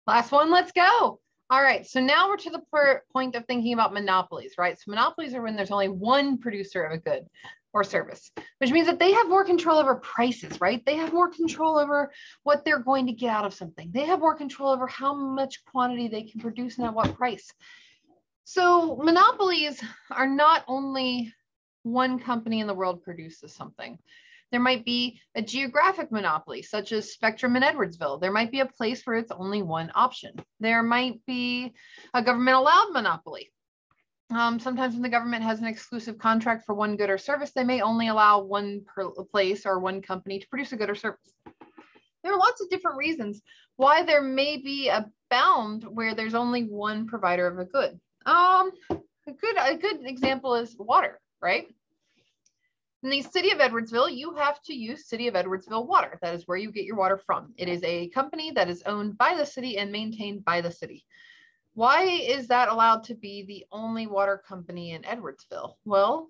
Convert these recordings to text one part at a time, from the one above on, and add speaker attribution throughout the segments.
Speaker 1: Last one, let's go. All right, so now we're to the point of thinking about monopolies, right? So monopolies are when there's only one producer of a good or service, which means that they have more control over prices, right? They have more control over what they're going to get out of something. They have more control over how much quantity they can produce and at what price. So monopolies are not only one company in the world produces something. There might be a geographic monopoly, such as Spectrum in Edwardsville. There might be a place where it's only one option. There might be a government allowed monopoly. Sometimes when the government has an exclusive contract for one good or service, they may only allow one place or one company to produce a good or service. There are lots of different reasons why there may be a bound where there's only one provider of a good. A good example is water, right? In the city of Edwardsville, you have to use City of Edwardsville water. That is where you get your water from. It is a company that is owned by the city and maintained by the city. Why is that allowed to be the only water company in Edwardsville? Well,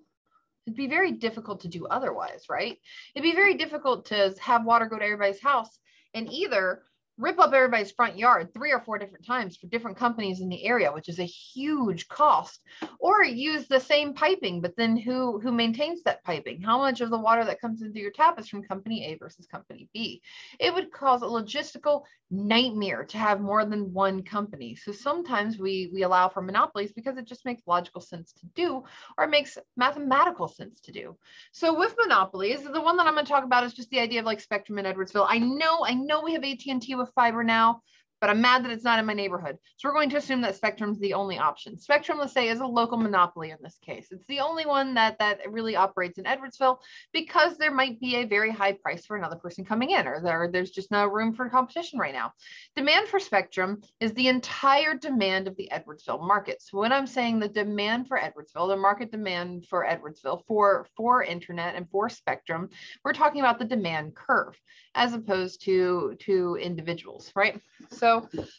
Speaker 1: it'd be very difficult to do otherwise, right? It'd be very difficult to have water go to everybody's house and either rip up everybody's front yard 3 or 4 different times for different companies in the area, which is a huge cost, or use the same piping, but then who maintains that piping? How much of the water that comes into your tap is from company A versus company B? It would cause a logistical nightmare to have more than one company. So sometimes we allow for monopolies because it just makes logical sense to do, or it makes mathematical sense to do. So with monopolies, the one that I'm going to talk about is just the idea of like Spectrum in Edwardsville. I know we have AT&T with fiber now, but I'm mad that it's not in my neighborhood. So we're going to assume that Spectrum's the only option. Spectrum, let's say, is a local monopoly in this case. It's the only one that really operates in Edwardsville because there might be a very high price for another person coming in, or there's just no room for competition right now. Demand for Spectrum is the entire demand of the Edwardsville market. So when I'm saying the demand for Edwardsville, the market demand for Edwardsville for internet and for Spectrum, we're talking about the demand curve as opposed to individuals, right? So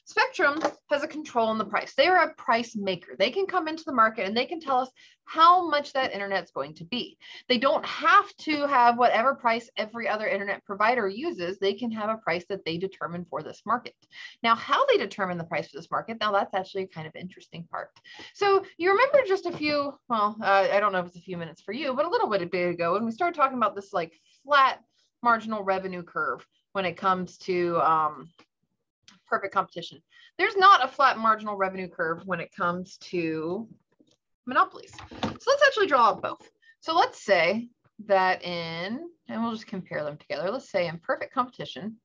Speaker 1: Spectrum has a control on the price. They are a price maker. They can come into the market and they can tell us how much that internet's going to be. They don't have to have whatever price every other internet provider uses. They can have a price that they determine for this market. Now, how they determine the price for this market, now that's actually a kind of interesting part. So you remember just a few, I don't know if it's a few minutes for you, but a little bit ago when we started talking about this like flat marginal revenue curve when it comes to perfect competition. There's not a flat marginal revenue curve when it comes to monopolies. So let's actually draw out both. So let's say that and we'll just compare them together. Let's say in perfect competition,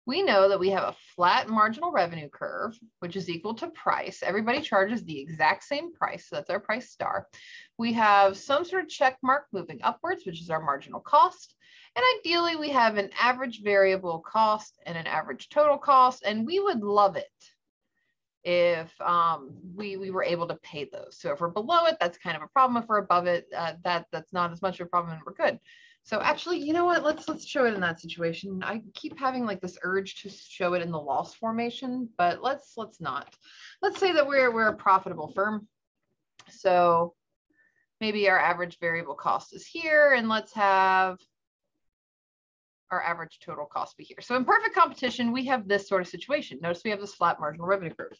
Speaker 1: we know that we have a flat marginal revenue curve, which is equal to price. Everybody charges the exact same price, so that's our price star. We have some sort of check mark moving upwards, which is our marginal cost. And ideally, we have an average variable cost and an average total cost, and we would love it if we were able to pay those. So if we're below it, that's kind of a problem. If we're above it, that's not as much of a problem and we're good. So actually, you know what, let's show it in that situation. I keep having like this urge to show it in the loss formation, but let's not. Let's say that we're a profitable firm. So maybe our average variable cost is here, and let's have our average total cost be here. So in perfect competition, we have this sort of situation. Notice we have this flat marginal revenue curve.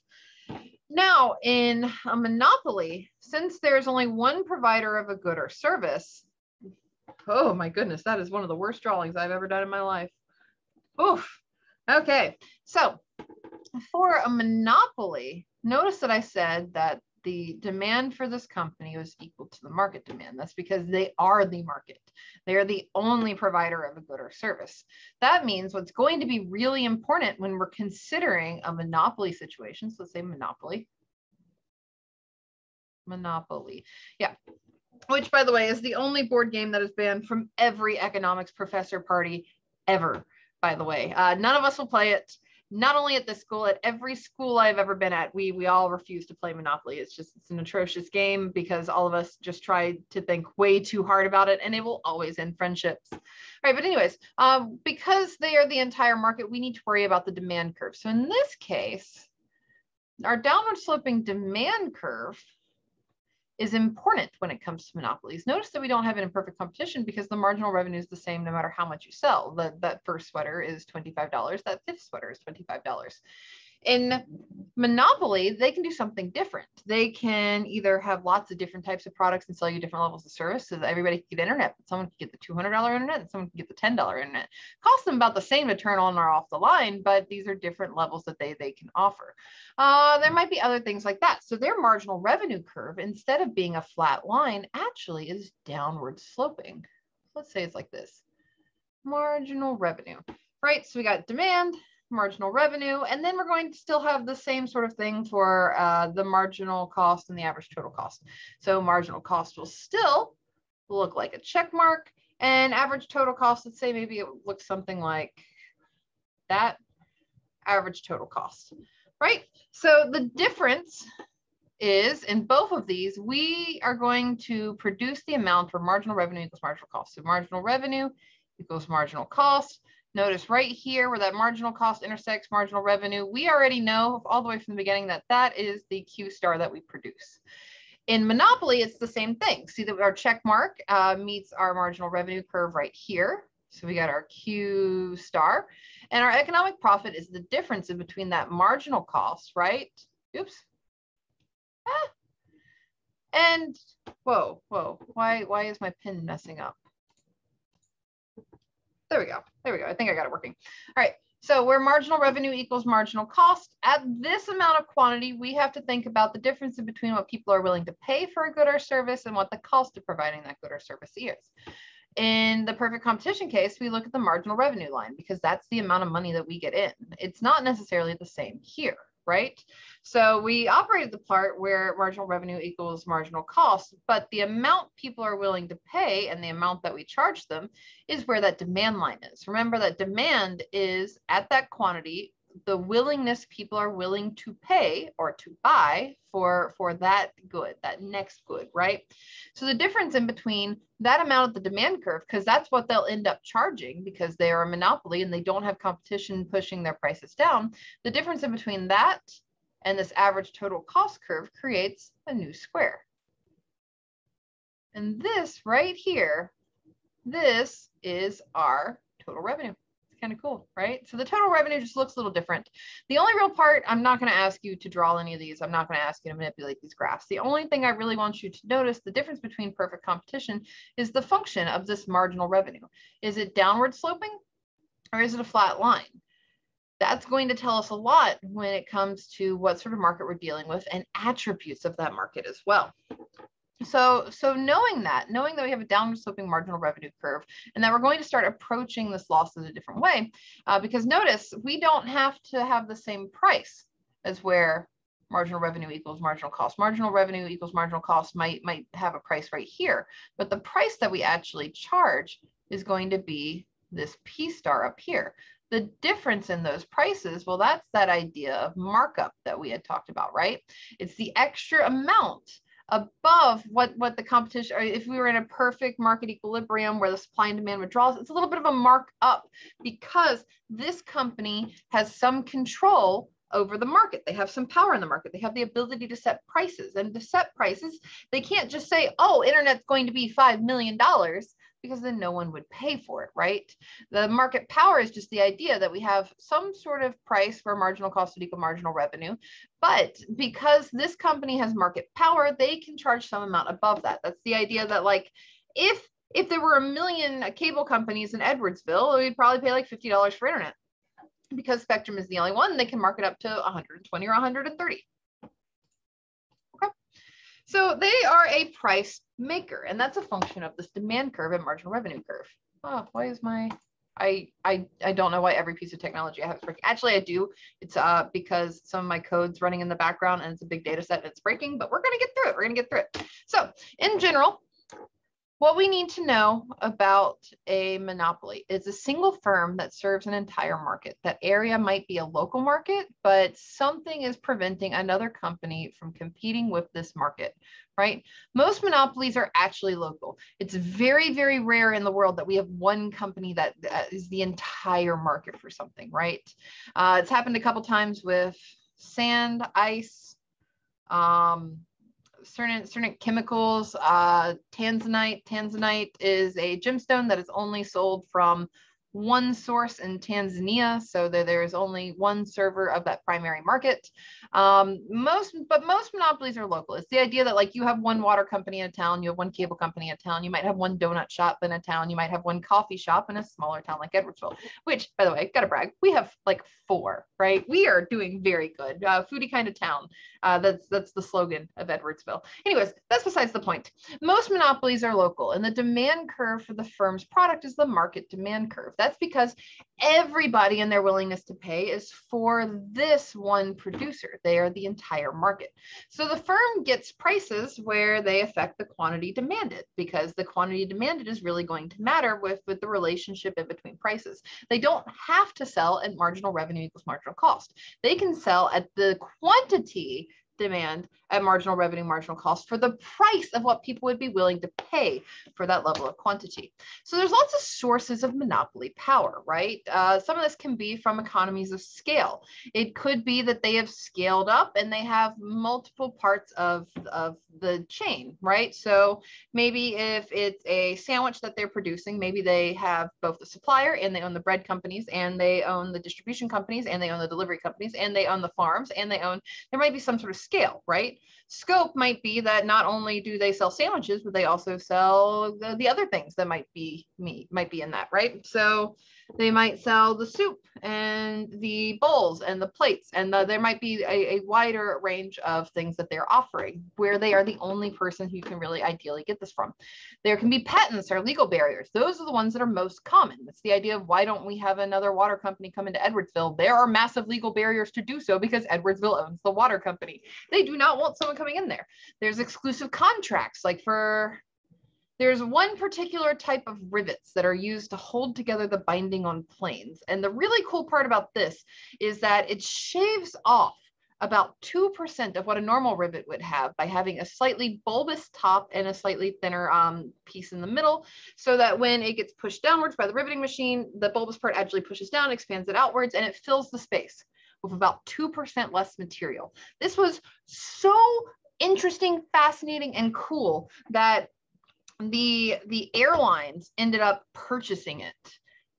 Speaker 1: Now in a monopoly, since there's only one provider of a good or service, oh my goodness, that is one of the worst drawings I've ever done in my life. Oof. Okay, so for a monopoly, notice that I said that the demand for this company was equal to the market demand. That's because they are the market. They are the only provider of a good or service. That means what's going to be really important when we're considering a monopoly situation, so let's say monopoly. Monopoly, yeah. Which, by the way, is the only board game that is banned from every economics professor party ever, by the way. None of us will play it. Not only at this school, at every school I've ever been at, we all refuse to play Monopoly. It's an atrocious game because all of us just try to think way too hard about it, and it will always end friendships. All right, but anyways, because they are the entire market, we need to worry about the demand curve. So in this case, our downward sloping demand curve is important when it comes to monopolies. Notice that we don't have an imperfect competition because the marginal revenue is the same no matter how much you sell. That first sweater is $25, that fifth sweater is $25. In Monopoly, they can do something different. They can either have lots of different types of products and sell you different levels of service so that everybody can get internet, but someone can get the $200 internet and someone can get the $10 internet. Costs them about the same to turn on or off the line, but these are different levels that they can offer. There might be other things like that. So their marginal revenue curve, instead of being a flat line, actually is downward sloping. Let's say it's like this. Marginal revenue, right? So we got demand, marginal revenue, and then we're going to still have the same sort of thing for the marginal cost and the average total cost. So marginal cost will still look like a check mark, and average total cost, let's say maybe it looks something like that, average total cost, right? So the difference is in both of these, we are going to produce the amount where marginal revenue equals marginal cost. So marginal revenue equals marginal cost. Notice right here where that marginal cost intersects marginal revenue, we already know all the way from the beginning that that is the Q star that we produce. In Monopoly, it's the same thing. See that our check mark meets our marginal revenue curve right here. So we got our Q star, and our economic profit is the difference in between that marginal cost, right? Oops. And whoa, why is my pin messing up? There we go. I think I got it working. All right. So where marginal revenue equals marginal cost, at this amount of quantity, we have to think about the difference in between what people are willing to pay for a good or service and what the cost of providing that good or service is. In the perfect competition case, we look at the marginal revenue line because that's the amount of money that we get in. It's not necessarily the same here, right? So we operated the part where marginal revenue equals marginal cost, but the amount people are willing to pay and the amount that we charge them is where that demand line is. Remember that demand is at that quantity, the willingness people are willing to pay or to buy for that good, that next good, right? So the difference in between that amount of the demand curve, because that's what they'll end up charging because they are a monopoly and they don't have competition pushing their prices down. The difference in between that and this average total cost curve creates a new square. And this right here, this is our total revenue. Kind of cool, right? So the total revenue just looks a little different. The only real part, I'm not going to ask you to draw any of these. I'm not going to ask you to manipulate these graphs. The only thing I really want you to notice, the difference between perfect competition is the function of this marginal revenue. Is it downward sloping or is it a flat line? That's going to tell us a lot when it comes to what sort of market we're dealing with and attributes of that market as well. So knowing that we have a downward sloping marginal revenue curve and that we're going to start approaching this loss in a different way, because notice we don't have to have the same price as where marginal revenue equals marginal cost. Marginal revenue equals marginal cost might have a price right here, but the price that we actually charge is going to be this P star up here. The difference in those prices, well, that's that idea of markup that we had talked about, right? It's the extra amount above what the competition, or if we were in a perfect market equilibrium where the supply and demand withdrawals, it's a little bit of a markup because this company has some control over the market. They have some power in the market. They have the ability to set prices, and to set prices, they can't just say, oh, internet's going to be $5 million, because then no one would pay for it, right? The market power is just the idea that we have some sort of price where marginal cost would equal marginal revenue. But because this company has market power, they can charge some amount above that. That's the idea that, like, if there were 1 million cable companies in Edwardsville, we'd probably pay like $50 for internet. Because Spectrum is the only one, they can mark it up to 120 or 130. Okay. So they are a price maker, and that's a function of this demand curve and marginal revenue curve. Oh, why is my, I don't know why every piece of technology I have is breaking. Actually, I do. It's because some of my code's running in the background and it's a big data set and it's breaking, but we're going to get through it. We're going to get through it. So in general, what we need to know about a monopoly is a single firm that serves an entire market. That area might be a local market, but something is preventing another company from competing with this market, right? Most monopolies are actually local. It's very, very rare in the world that we have one company that is the entire market for something, right? It's happened a couple times with sand, ice, certain chemicals. Tanzanite. Tanzanite is a gemstone that is only sold from one source in Tanzania, so there is only one server of that primary market. Most monopolies are local. It's the idea that like you have one water company in a town, you have one cable company in a town, you might have one donut shop in a town, you might have one coffee shop in a smaller town like Edwardsville, which, by the way, gotta brag, we have like 4, right? We are doing very good. Foodie kind of town. That's the slogan of Edwardsville. Anyways, that's besides the point. Most monopolies are local, and the demand curve for the firm's product is the market demand curve. That's because everybody and their willingness to pay is for this one producer. They are the entire market. So the firm gets prices where they affect the quantity demanded, because the quantity demanded is really going to matter with the relationship in between prices. They don't have to sell at marginal revenue equals marginal cost. They can sell at the quantity demand at marginal revenue, marginal cost for the price of what people would be willing to pay for that level of quantity. So there's lots of sources of monopoly power, right? Some of this can be from economies of scale. It could be that they have scaled up and they have multiple parts of the chain, right? So maybe if it's a sandwich that they're producing, maybe they have both the supplier and they own the bread companies and they own the distribution companies and they own the delivery companies and they own the farms and they own, there might be some sort of scale, right? Scope might be that not only do they sell sandwiches, but they also sell the other things that might be in that, right? So they might sell the soup and the bowls and the plates, and there might be a wider range of things that they're offering where they are the only person who can really ideally get this from. There can be patents or legal barriers. Those are the ones that are most common. It's the idea of why don't we have another water company come into Edwardsville? There are massive legal barriers to do so because Edwardsville owns the water company. They do not want someone coming in there. There's exclusive contracts, like there's one particular type of rivets that are used to hold together the binding on planes. And the really cool part about this is that it shaves off about 2% of what a normal rivet would have by having a slightly bulbous top and a slightly thinner piece in the middle, so that when it gets pushed downwards by the riveting machine, the bulbous part actually pushes down, expands it outwards, and it fills the space with about 2% less material. This was so interesting, fascinating, and cool that the airlines ended up purchasing it,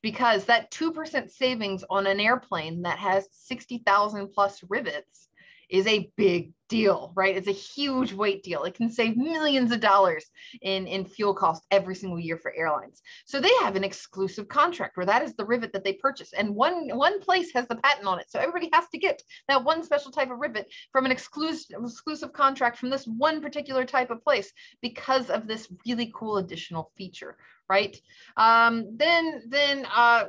Speaker 1: because that 2% savings on an airplane that has 60,000 plus rivets is a big deal, right? It's a huge weight deal. It can save millions of dollars in fuel cost every single year for airlines. So they have an exclusive contract where that is the rivet that they purchase, and one place has the patent on it. So everybody has to get that one special type of rivet from an exclusive contract from this one particular type of place because of this really cool additional feature, right? Then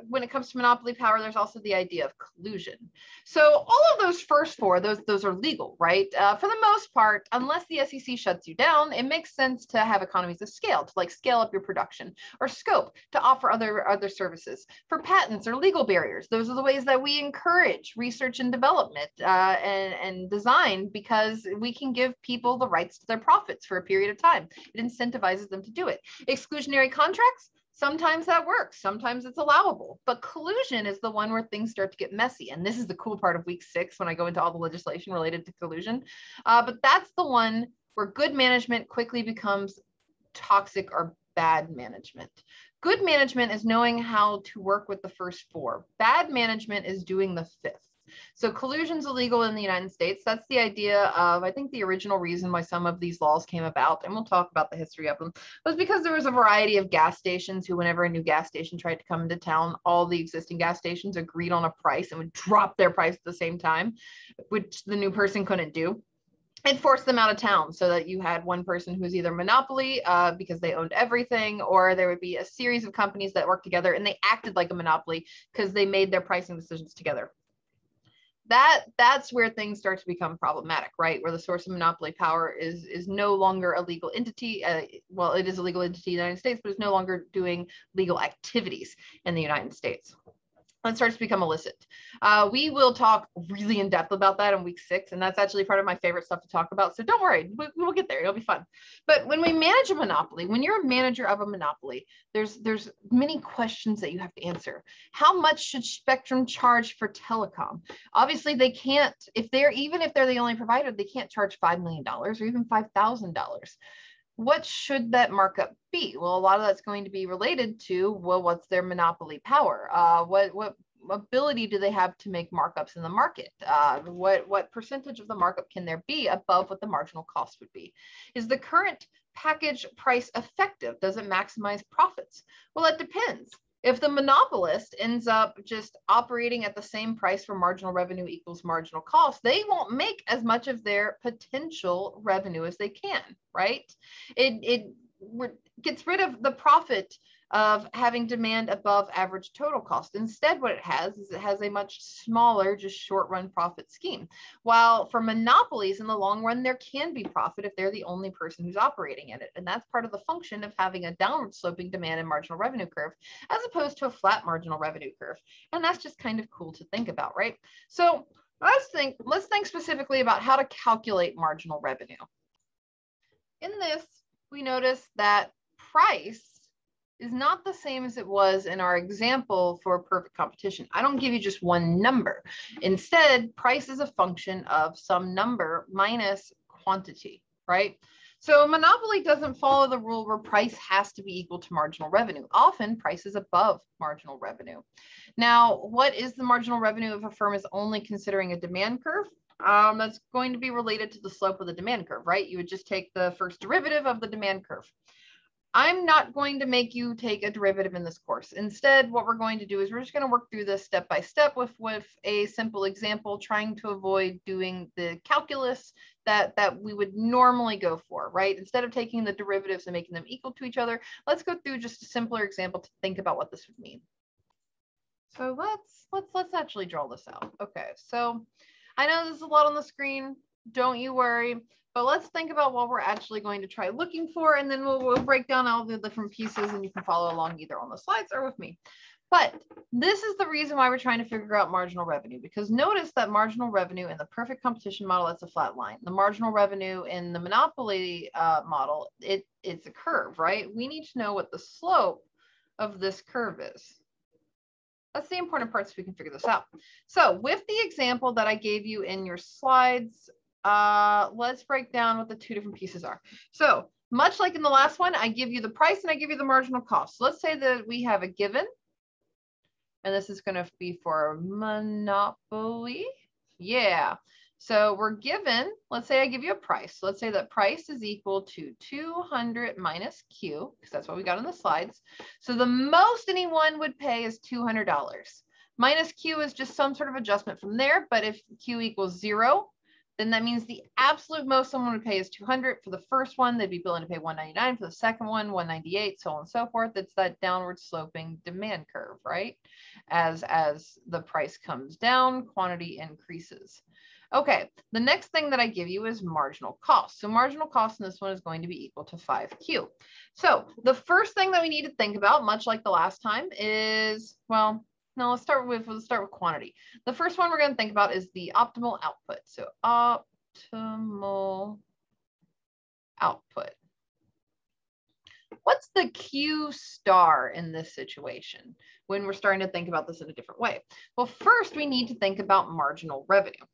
Speaker 1: when it comes to monopoly power, there's also the idea of collusion. So all of those first 4, those are legal, right? For the most part, unless the SEC shuts you down, it makes sense to have economies of scale, to like scale up your production, or scope to offer other services. For patents or legal barriers, those are the ways that we encourage research and development and design, because we can give people the rights to their profits for a period of time. It incentivizes them to do it. Exclusionary contracts, sometimes that works, sometimes it's allowable, but collusion is the one where things start to get messy. And this is the cool part of week 6 when I go into all the legislation related to collusion. But that's the one where good management quickly becomes toxic or bad management. Good management is knowing how to work with the first 4. Bad management is doing the 5th. So collusion's illegal in the United States. That's the idea of, I think the original reason why some of these laws came about, and we'll talk about the history of them, was because there was a variety of gas stations who, whenever a new gas station tried to come into town, all the existing gas stations agreed on a price and would drop their price at the same time, which the new person couldn't do. It forced them out of town, so that you had one person who was either monopoly because they owned everything, or there would be a series of companies that worked together and they acted like a monopoly because they made their pricing decisions together. That's where things start to become problematic, right? Where the source of monopoly power is no longer a legal entity. Well, it is a legal entity in the United States, but it's no longer doing legal activities in the United States. when it starts to become illicit. We will talk really in depth about that in week 6, and that's actually part of my favorite stuff to talk about. So don't worry, we'll get there. It'll be fun. But when we manage a monopoly, when you're a manager of a monopoly, there's many questions that you have to answer. How much should Spectrum charge for telecom? Obviously, they can't, even if they're the only provider, they can't charge $5 million or even $5,000. What should that markup be? Well, a lot of that's going to be related to, well, what's their monopoly power? What ability do they have to make markups in the market? What percentage of the markup can there be above what the marginal cost would be? Is the current package price effective? Does it maximize profits? Well, it depends. If the monopolist ends up just operating at the same price where marginal revenue equals marginal cost, they won't make as much of their potential revenue as they can, right? It gets rid of the profit of having demand above average total cost. Instead, what it has is it has a much smaller, just short run profit scheme. While for monopolies in the long run, there can be profit if they're the only person who's operating in it. And that's part of the function of having a downward sloping demand and marginal revenue curve, as opposed to a flat marginal revenue curve. And that's just kind of cool to think about, right? So let's think specifically about how to calculate marginal revenue. In this, we notice that price is not the same as it was in our example for perfect competition. I don't give you just one number. Instead, price is a function of some number minus quantity, right? So monopoly doesn't follow the rule where price has to be equal to marginal revenue. Often price is above marginal revenue. Now, what is the marginal revenue if a firm is only considering a demand curve? That's going to be related to the slope of the demand curve, right? You would just take the first derivative of the demand curve. I'm not going to make you take a derivative in this course. Instead, what we're going to do is we're just going to work through this step by step with a simple example, trying to avoid doing the calculus that we would normally go for, right? Instead of taking the derivatives and making them equal to each other, let's go through just a simpler example to think about what this would mean. So let's actually draw this out. Okay, so I know there's a lot on the screen. Don't you worry. But let's think about what we're actually going to try looking for, and then we'll break down all the different pieces, and you can follow along either on the slides or with me. But this is the reason why we're trying to figure out marginal revenue, because notice that marginal revenue in the perfect competition model, that's a flat line. The marginal revenue in the monopoly model, it's a curve, right? We need to know what the slope of this curve is. That's the important part so we can figure this out. So with the example that I gave you in your slides, let's break down what the two different pieces are. So much like in the last one, I give you the price and I give you the marginal cost. So let's say that we have a given, and this is going to be for monopoly. Yeah. So we're given, let's say I give you a price. So let's say that price is equal to 200 minus Q, because that's what we got on the slides. So the most anyone would pay is $200. Minus Q is just some sort of adjustment from there. But if Q equals 0, then that means the absolute most someone would pay is 200. For the first one, they'd be willing to pay 199. For the second one, 198, so on and so forth. It's that downward sloping demand curve, right? As the price comes down, quantity increases. Okay, the next thing that I give you is marginal cost. So marginal cost in this one is going to be equal to 5Q. So the first thing that we need to think about, much like the last time, is, well, no, let's start with quantity. The first one we're going to think about is the optimal output. So optimal output. What's the Q star in this situation when we're starting to think about this in a different way? Well, first we need to think about marginal revenue.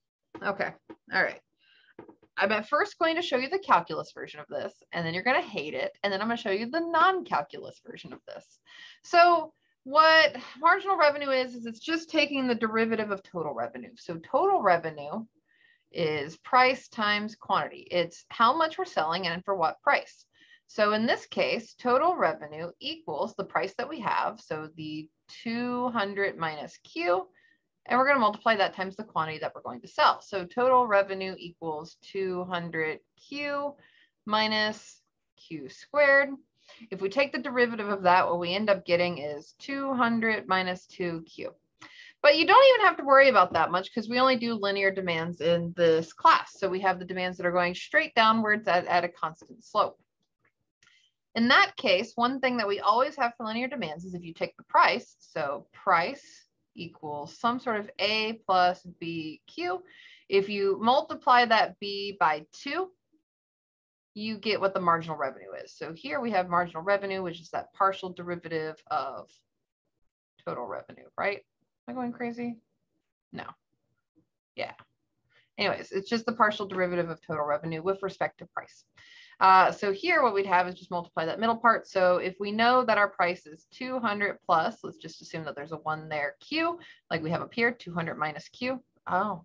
Speaker 1: Okay, all right. I'm at first going to show you the calculus version of this, and then you're going to hate it, and then I'm going to show you the non-calculus version of this. So what marginal revenue is it's just taking the derivative of total revenue. So total revenue is price times quantity. It's how much we're selling and for what price. So in this case, total revenue equals the price that we have. So the 200 minus Q, and we're going to multiply that times the quantity that we're going to sell. So total revenue equals 200Q minus Q squared. If we take the derivative of that, what we end up getting is 200 minus 2Q. But you don't even have to worry about that much because we only do linear demands in this class. So we have the demands that are going straight downwards at a constant slope. In that case, one thing that we always have for linear demands is if you take the price, so price equals some sort of A plus BQ. If you multiply that B by 2, you get what the marginal revenue is. So here we have marginal revenue, which is that partial derivative of total revenue, right? Am I going crazy? No. Yeah. Anyways, it's just the partial derivative of total revenue with respect to price. So here what we'd have is just multiply that middle part. So if we know that our price is 200 plus, let's just assume that there's a 1 there, Q, like we have up here, 200 minus Q. Oh,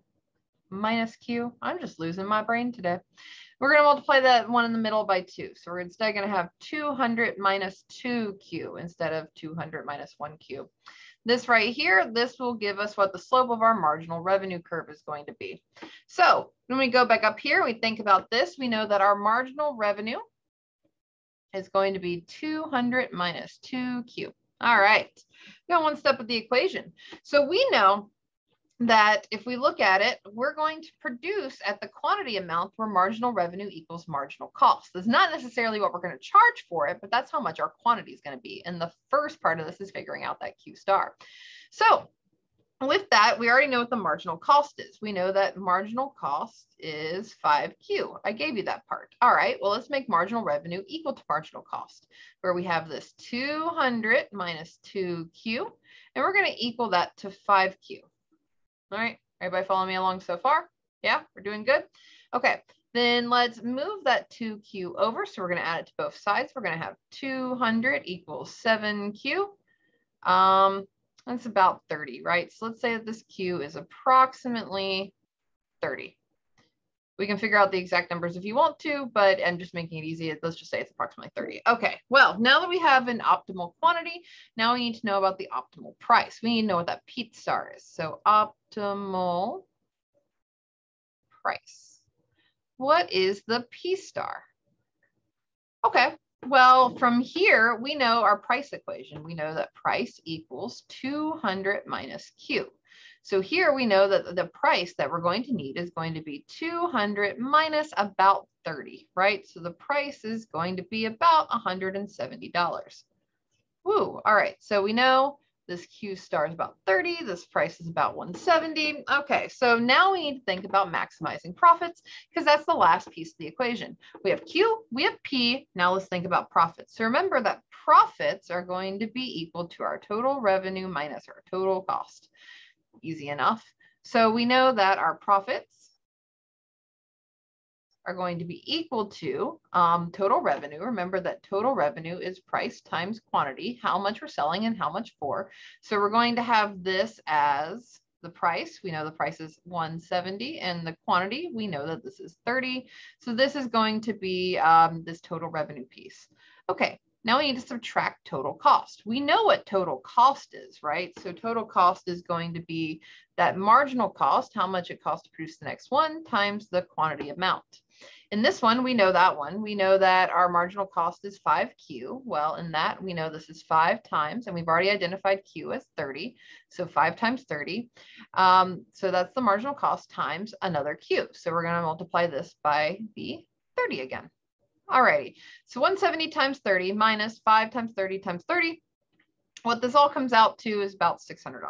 Speaker 1: minus Q. I'm just losing my brain today. We're going to multiply that 1 in the middle by 2. So we're instead going to have 200 minus 2Q instead of 200 minus 1Q. This right here, this will give us what the slope of our marginal revenue curve is going to be. So when we go back up here, we think about this, we know that our marginal revenue is going to be 200 minus 2Q. All right, we got one step of the equation. So we know that if we look at it, we're going to produce at the quantity amount where marginal revenue equals marginal cost. That's not necessarily what we're going to charge for it, but that's how much our quantity is going to be. And the first part of this is figuring out that Q star. So with that, we already know what the marginal cost is. We know that marginal cost is 5Q. I gave you that part. All right, well, let's make marginal revenue equal to marginal cost, where we have this 200 minus 2Q, and we're going to equal that to 5Q. All right, everybody follow me along so far? Yeah, we're doing good. Okay, then let's move that 2Q over. So we're going to add it to both sides. We're going to have 200 equals 7Q. That's about 30, right? So let's say that this Q is approximately 30. We can figure out the exact numbers if you want to, but I'm just making it easy. Let's just say it's approximately 30. Okay, well, now that we have an optimal quantity, now we need to know about the optimal price. We need to know what that P star is. So optimal price. What is the P star? Okay, well, from here, we know our price equation. We know that price equals 200 minus Q. So here we know that the price that we're going to need is going to be 200 minus about 30, right? So the price is going to be about $170. Woo, all right, so we know this Q star is about 30, this price is about 170. Okay, so now we need to think about maximizing profits because that's the last piece of the equation. We have Q, we have P, now let's think about profits. So remember that profits are going to be equal to our total revenue minus our total cost. Easy enough. So we know that our profits are going to be equal to total revenue. Remember that total revenue is price times quantity, how much we're selling and how much for. So we're going to have this as the price. We know the price is 170 and the quantity, we know that this is 30. So this is going to be this total revenue piece. Okay. Now we need to subtract total cost. We know what total cost is, right? So total cost is going to be that marginal cost, how much it costs to produce the next one, times the quantity amount. In this one, we know that one. We know that our marginal cost is 5Q. Well, in that, we know this is 5 times, and we've already identified Q as 30. So 5 times 30. So that's the marginal cost times another Q. So we're going to multiply this by the 30 again. Alrighty, so 170 times 30 minus 5 times 30 times 30. What this all comes out to is about $600.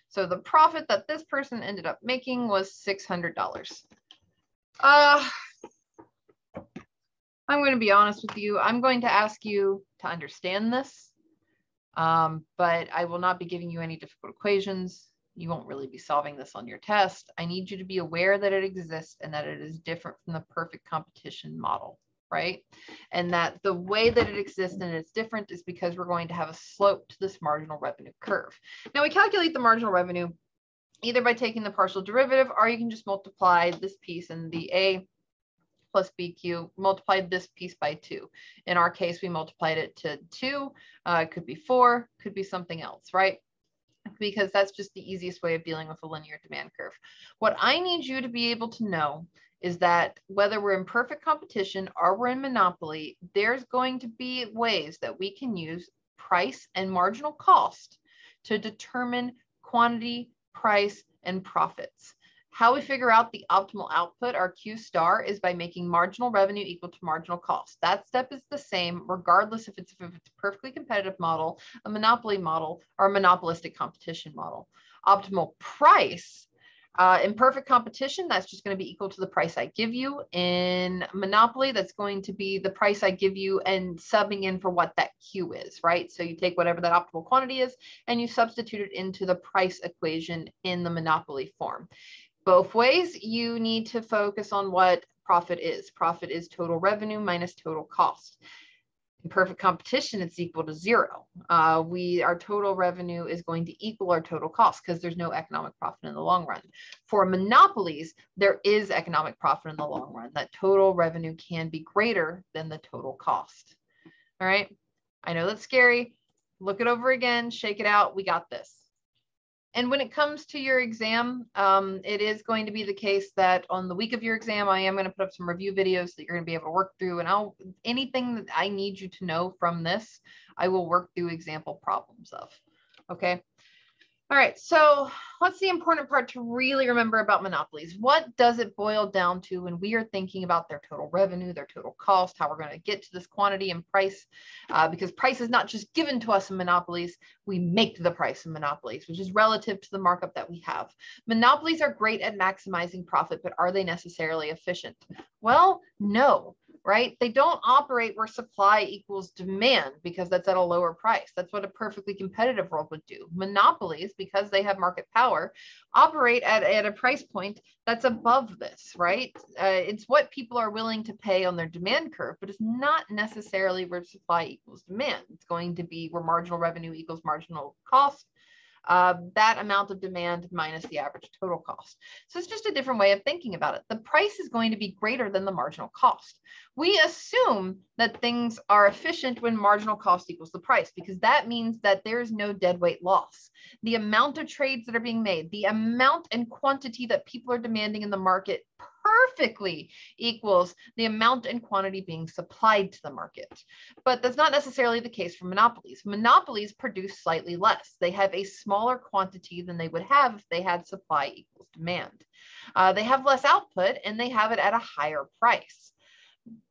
Speaker 1: So the profit that this person ended up making was $600. I'm going to be honest with you. I'm going to ask you to understand this, but I will not be giving you any difficult equations. You won't really be solving this on your test. I need you to be aware that it exists and that it is different from the perfect competition model. Right? And that the way that it exists and it's different is because we're going to have a slope to this marginal revenue curve. Now we calculate the marginal revenue either by taking the partial derivative, or you can just multiply this piece in the A plus BQ, multiply this piece by 2. In our case, we multiplied it to 2. It could be 4, could be something else, right? Because that's just the easiest way of dealing with a linear demand curve. What I need you to be able to know is that whether we're in perfect competition or we're in monopoly, there's going to be ways that we can use price and marginal cost to determine quantity, price, and profits. How we figure out the optimal output, our Q star, is by making marginal revenue equal to marginal cost. That step is the same regardless if it's a perfectly competitive model, a monopoly model, or a monopolistic competition model. Optimal price, in perfect competition, that's just going to be equal to the price I give you. In monopoly, that's going to be the price I give you and subbing in for what that Q is, right? So you take whatever that optimal quantity is and you substitute it into the price equation in the monopoly form. Both ways, you need to focus on what profit is. Profit is total revenue minus total cost. In perfect competition, it's equal to 0. Our total revenue is going to equal our total cost because there's no economic profit in the long run. For monopolies, there is economic profit in the long run. That total revenue can be greater than the total cost. All right. I know that's scary. Look it over again, shake it out. We got this. And when it comes to your exam, it is going to be the case that on the week of your exam, I am going to put up some review videos that you're going to be able to work through. And anything that I need you to know from this, I will work through example problems of. Okay. All right, so what's the important part to really remember about monopolies? What does it boil down to when we are thinking about their total revenue, their total cost, how we're going to get to this quantity and price? Because price is not just given to us in monopolies, we make the price in monopolies, which is relative to the markup that we have. Monopolies are great at maximizing profit, but are they necessarily efficient? Well, no. Right? They don't operate where supply equals demand because that's at a lower price. That's what a perfectly competitive world would do. Monopolies, because they have market power, operate at a price point that's above this, right? It's what people are willing to pay on their demand curve, but it's not necessarily where supply equals demand. It's going to be where marginal revenue equals marginal cost. That amount of demand minus the average total cost. So it's just a different way of thinking about it. The price is going to be greater than the marginal cost. We assume that things are efficient when marginal cost equals the price, because that means that there's no deadweight loss. The amount of trades that are being made, the amount and quantity that people are demanding in the market perfectly equals the amount and quantity being supplied to the market. But that's not necessarily the case for monopolies. Monopolies produce slightly less. They have a smaller quantity than they would have if they had supply equals demand. They have less output and they have it at a higher price.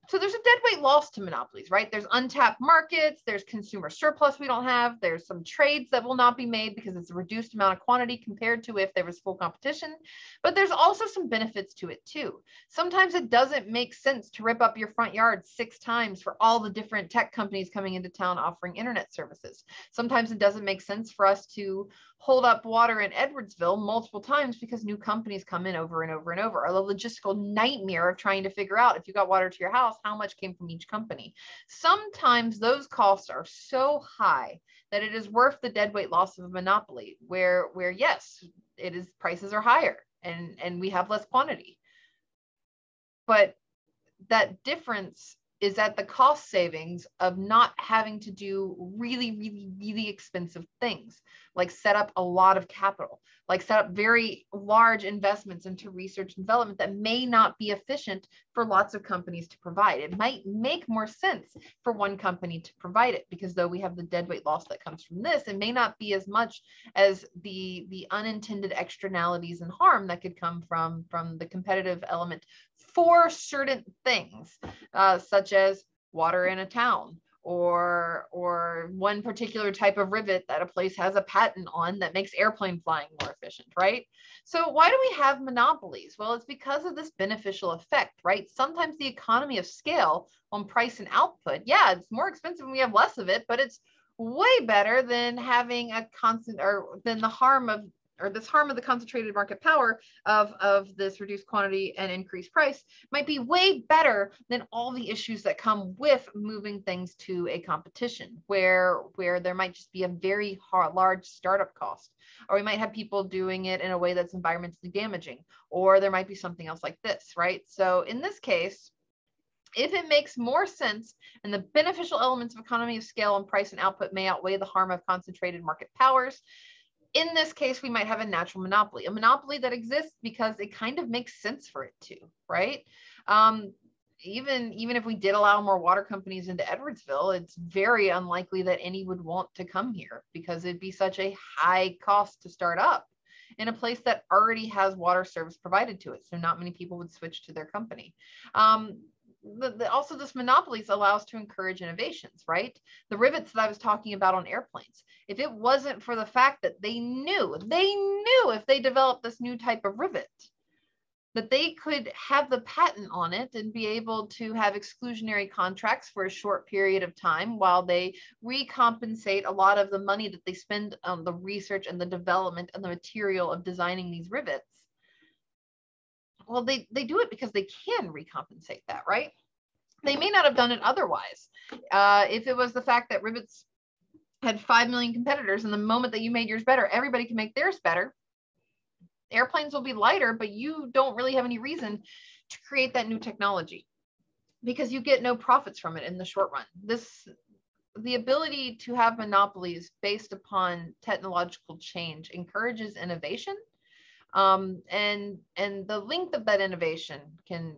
Speaker 1: So there's a deadweight loss to monopolies, right? There's untapped markets, there's consumer surplus we don't have, there's some trades that will not be made because it's a reduced amount of quantity compared to if there was full competition, but there's also some benefits to it too. Sometimes it doesn't make sense to rip up your front yard 6 times for all the different tech companies coming into town offering internet services. Sometimes it doesn't make sense for us to hold up water in Edwardsville multiple times because new companies come in over and over and over, or the logistical nightmare of trying to figure out if you got water to your house, how much came from each company. Sometimes those costs are so high that it is worth the deadweight loss of a monopoly, where yes, it is, prices are higher and we have less quantity. But that difference is at the cost savings of not having to do really expensive things, like set up a lot of capital, like set up very large investments into research and development that may not be efficient for lots of companies to provide. It might make more sense for one company to provide it, because though we have the deadweight loss that comes from this, it may not be as much as the unintended externalities and harm that could come from the competitive element for certain things, such as water in a town, or one particular type of rivet that a place has a patent on that makes airplane flying more efficient, right? So why do we have monopolies? Well, it's because of this beneficial effect, right? Sometimes the economy of scale on price and output, yeah, it's more expensive when we have less of it, but it's way better than having a constant, or than the harm of, or this harm of the concentrated market power of this reduced quantity and increased price might be way better than all the issues that come with moving things to a competition where there might just be a very large startup cost, or we might have people doing it in a way that's environmentally damaging, or there might be something else like this, right? So in this case, if it makes more sense and the beneficial elements of economy of scale and price and output may outweigh the harm of concentrated market powers, in this case, we might have a natural monopoly, a monopoly that exists because it kind of makes sense for it to, right? Even if we did allow more water companies into Edwardsville, it's very unlikely that any would want to come here because it'd be such a high cost to start up. in a place that already has water service provided to it. So not many people would switch to their company. Also, this monopolies allows to encourage innovations, right? The rivets that I was talking about on airplanes, if it wasn't for the fact that they knew if they developed this new type of rivet, that they could have the patent on it and be able to have exclusionary contracts for a short period of time while they recompensate a lot of the money that they spend on the research and the development and the material of designing these rivets. Well, they do it because they can recompensate that, right? They may not have done it otherwise. If it was the fact that rivets had 5 million competitors, and the moment that you made yours better, everybody can make theirs better, airplanes will be lighter, but you don't really have any reason to create that new technology because you get no profits from it in the short run. The ability to have monopolies based upon technological change encourages innovation. And the length of that innovation can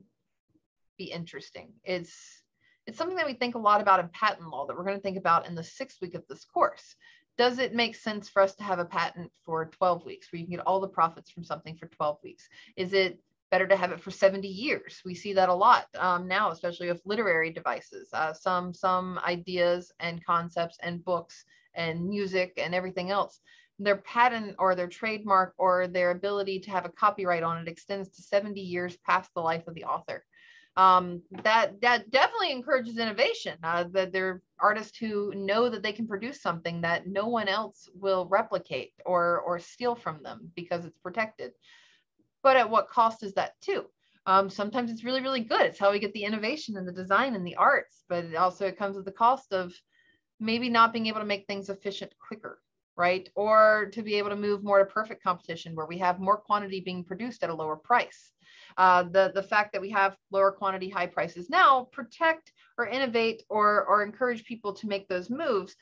Speaker 1: be interesting. It's something that we think a lot about in patent law that we're going to think about in the 6th week of this course. Does it make sense for us to have a patent for 12 weeks where you can get all the profits from something for 12 weeks? Is it better to have it for 70 years? We see that a lot now, especially with literary devices. Some ideas and concepts and books and music and everything else, their patent or their trademark or their ability to have a copyright on it extends to 70 years past the life of the author. That definitely encourages innovation, that there are artists who know that they can produce something that no one else will replicate or steal from them because it's protected. But at what cost is that too? Sometimes it's really, really good. It's how we get the innovation and the design and the arts, but it comes at the cost of maybe not being able to make things efficient quicker, right? Or to be able to move more to perfect competition where we have more quantity being produced at a lower price. The fact that we have lower quantity, high prices now protect or innovate or encourage people to make those moves,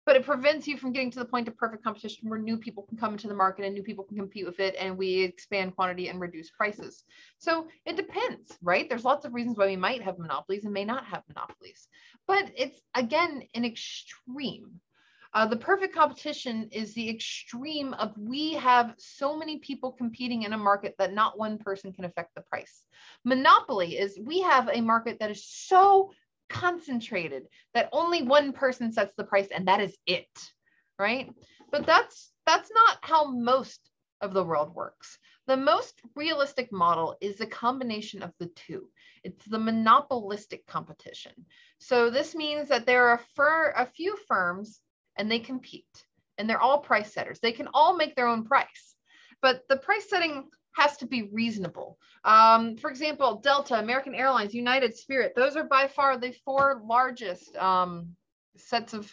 Speaker 1: but it prevents you from getting to the point of perfect competition where new people can come into the market and new people can compete with it and we expand quantity and reduce prices. So it depends, right? There's lots of reasons why we might have monopolies and may not have monopolies, but it's again an extreme. The perfect competition is the extreme of we have so many people competing in a market that not one person can affect the price. Monopoly is we have a market that is so concentrated that only one person sets the price and that is it, right? But that's not how most of the world works. The most realistic model is a combination of the two. It's the monopolistic competition. So this means that there are a few firms and they compete and they're all price setters. They can all make their own price, but the price setting has to be reasonable. For example, Delta, American Airlines, United, Spirit, those are by far the 4 largest sets of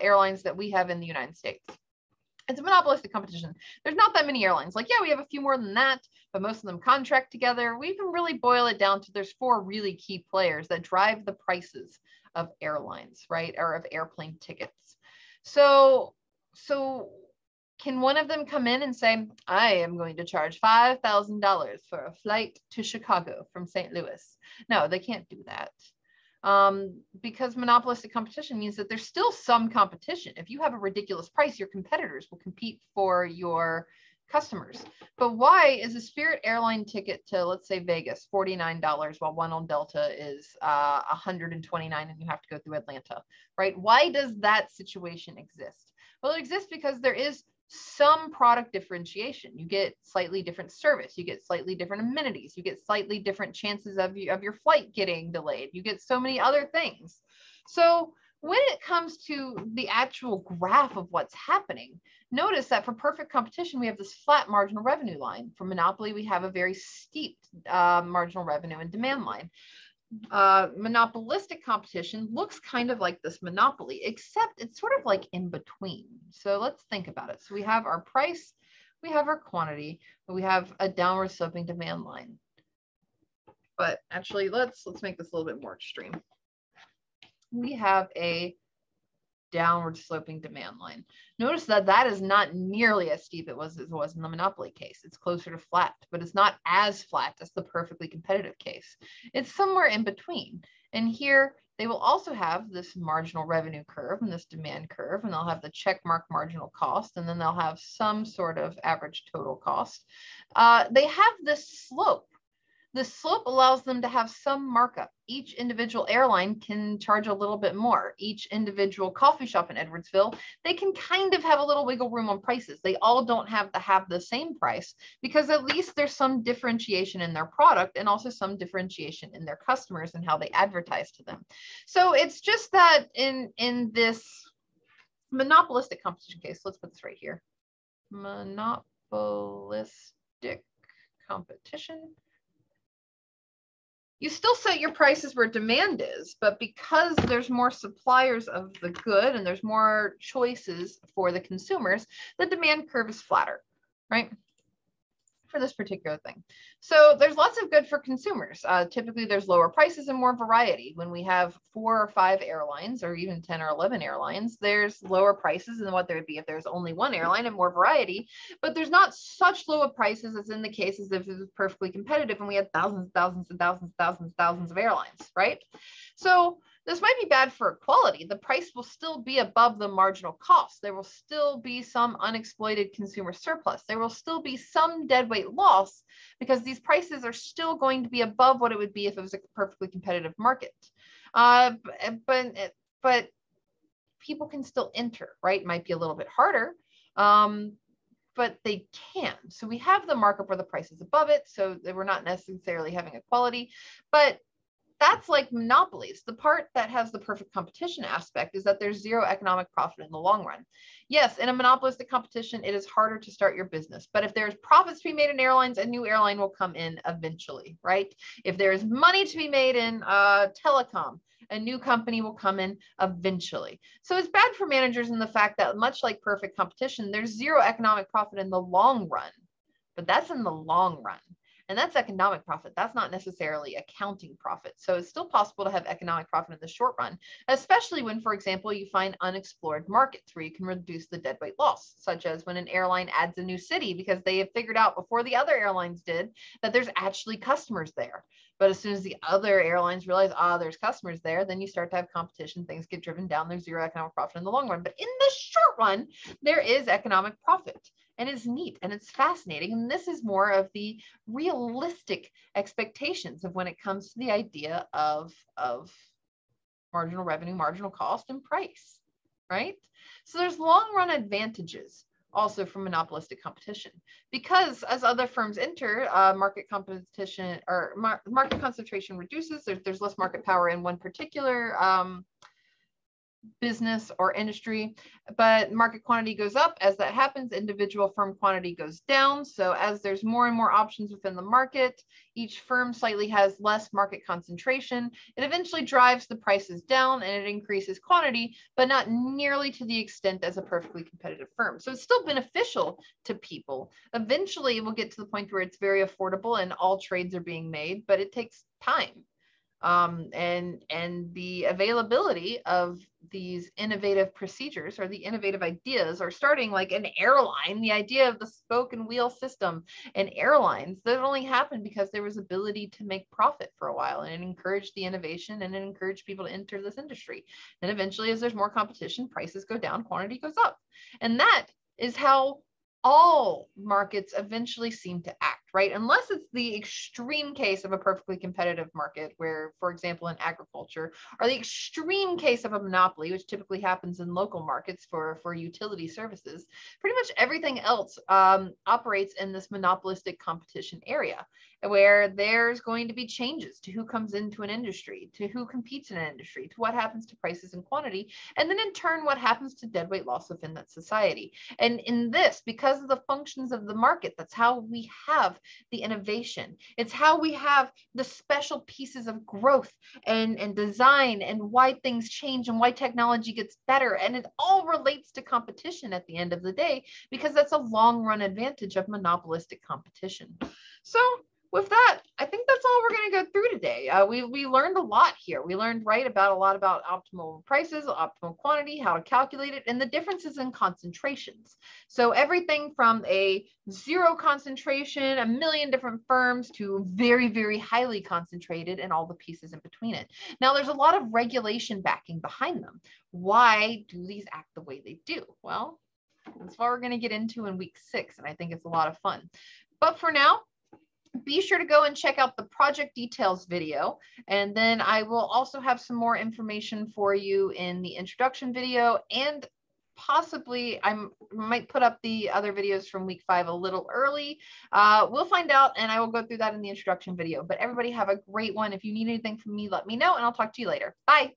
Speaker 1: airlines that we have in the United States. It's a monopolistic competition. There's not that many airlines. Like, yeah, we have a few more than that, but most of them contract together. We can really boil it down to there's 4 really key players that drive the prices of airlines, right? Or of airplane tickets. So can one of them come in and say, I am going to charge $5,000 for a flight to Chicago from St. Louis? No, they can't do that. Because monopolistic competition means that there's still some competition. If you have a ridiculous price, your competitors will compete for your customers. But why is a Spirit airline ticket to, let's say, Vegas, $49, while one on Delta is $129 and you have to go through Atlanta, right? Why does that situation exist? Well, it exists because there is some product differentiation. You get slightly different service, you get slightly different amenities, you get slightly different chances of your flight getting delayed, you get so many other things. So when it comes to the actual graph of what's happening, notice that for perfect competition, we have this flat marginal revenue line. For monopoly, we have a very steep marginal revenue and demand line. Monopolistic competition looks kind of like this monopoly, except it's sort of like in between. So let's think about it. So we have our price, we have our quantity, but we have a downward sloping demand line. But actually, let's make this a little bit more extreme. We have a downward sloping demand line. Notice that that is not nearly as steep as it was in the monopoly case. It's closer to flat, but it's not as flat as the perfectly competitive case. It's somewhere in between. And here They will also have this marginal revenue curve and this demand curve, and they'll have the check mark marginal cost, and then they'll have some sort of average total cost. They have this slope. The slope allows them to have some markup. Each individual airline can charge a little bit more. Each individual coffee shop in Edwardsville, they can kind of have a little wiggle room on prices. They all don't have to have the same price because at least there's some differentiation in their product and also some differentiation in their customers and how they advertise to them. So it's just that in this monopolistic competition case, let's put this right here. Monopolistic competition. You still set your prices where demand is, but because there's more suppliers of the good and there's more choices for the consumers, the demand curve is flatter, right? For this particular thing. So there's lots of good for consumers. Typically there's lower prices and more variety. When we have 4 or 5 airlines or even 10 or 11 airlines, there's lower prices than what there would be if there's only one airline and more variety, but there's not such lower prices as in the cases if it was perfectly competitive and we had thousands of airlines, right? So this might be bad for equality. The price will still be above the marginal cost. There will still be some unexploited consumer surplus. There will still be some deadweight loss because these prices are still going to be above what it would be if it was a perfectly competitive market. But people can still enter, right? It might be a little bit harder, but they can. So we have the markup where the price is above it, so that we're not necessarily having equality, but that's like monopolies. The part that has the perfect competition aspect is that there's zero economic profit in the long run. Yes, in a monopolistic competition, it is harder to start your business, but if there's profits to be made in airlines, a new airline will come in eventually, right? If there's money to be made in telecom, a new company will come in eventually. So it's bad for managers in the fact that much like perfect competition, there's zero economic profit in the long run, but that's in the long run. And that's economic profit. That's not necessarily accounting profit. So it's still possible to have economic profit in the short run, especially when, for example, you find unexplored markets where you can reduce the deadweight loss, such as when an airline adds a new city because they have figured out before the other airlines did that there's actually customers there. But as soon as the other airlines realize, there's customers there, then you start to have competition, things get driven down, there's zero economic profit in the long run. But in the short run, there is economic profit. And it's neat and it's fascinating. And this is more of the realistic expectations of when it comes to the idea of marginal revenue, marginal cost, and price, right? So there's long run advantages also from monopolistic competition because as other firms enter, market competition or market concentration reduces. There's less market power in one particular business or industry, but market quantity goes up. As that happens, individual firm quantity goes down. So as there's more and more options within the market, each firm slightly has less market concentration. It eventually drives the prices down and it increases quantity, but not nearly to the extent as a perfectly competitive firm. So it's still beneficial to people. Eventually it will get to the point where it's very affordable and all trades are being made, but it takes time. And the availability of these innovative procedures or the innovative ideas are starting like an airline, the idea of the spoke and wheel system and airlines that only happened because there was ability to make profit for a while and it encouraged the innovation and it encouraged people to enter this industry. And eventually as there's more competition, prices go down, quantity goes up. And that is how all markets eventually seem to act, right? Unless it's the extreme case of a perfectly competitive market where, for example, in agriculture, or the extreme case of a monopoly, which typically happens in local markets for utility services. Pretty much everything else operates in this monopolistic competition area where there's going to be changes to who comes into an industry, to who competes in an industry, to what happens to prices and quantity, and then in turn, what happens to deadweight loss within that society. And in this, because of the functions of the market, that's how we have the innovation. It's how we have the special pieces of growth and design and why things change and why technology gets better. And it all relates to competition at the end of the day, because that's a long run advantage of monopolistic competition. So with that, I think that's all we're going to go through today. We learned a lot here. We learned a lot about optimal prices, optimal quantity, how to calculate it, and the differences in concentrations. So everything from a zero concentration, a million different firms, to very, very highly concentrated and all the pieces in between it. Now, there's a lot of regulation backing behind them. Why do these act the way they do? Well, that's what we're going to get into in week 6, and I think it's a lot of fun. But for now, be sure to go and check out the project details video. And then I will also have some more information for you in the introduction video, and possibly I might put up the other videos from week 5 a little early. We'll find out, and I will go through that in the introduction video. But everybody have a great one. If you need anything from me, let me know, and I'll talk to you later. Bye.